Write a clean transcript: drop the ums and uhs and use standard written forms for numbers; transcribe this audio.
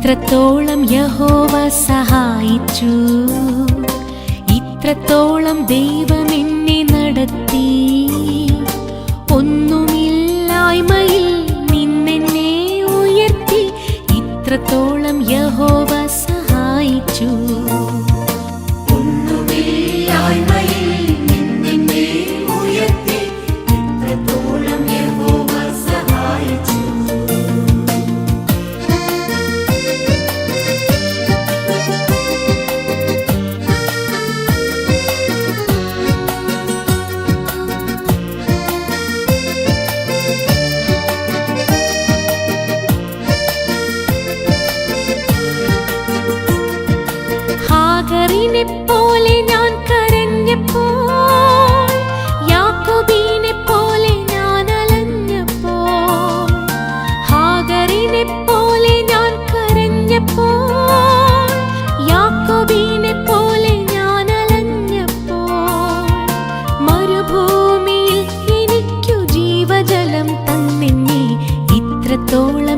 ഇത്രത്തോളം യഹോവ സഹായിച്ചു, ഇത്രത്തോളം ദൈവം എന്നെ നടത്തി. ഒന്നുമില്ലായ്മയിൽ നിന്നെന്നെ ഉയർത്തി, ഇത്രത്തോളം യഹോവ സഹായിച്ചു. പോലെ ഞാൻ കരഞ്ഞപ്പോൾ, യാക്കോബിനെ പോലെ ഞാൻ അലഞ്ഞപ്പോൾ. ഹാഗറിനെ പോലെ ഞാൻ കരഞ്ഞപ്പോൾ, യാക്കോബിനെ പോലെ ഞാൻ അലഞ്ഞപ്പോൾ. മരുഭൂമിയിൽ എനിക്കു ജീവജലം തന്നെന്നെ ഇത്രത്തോളം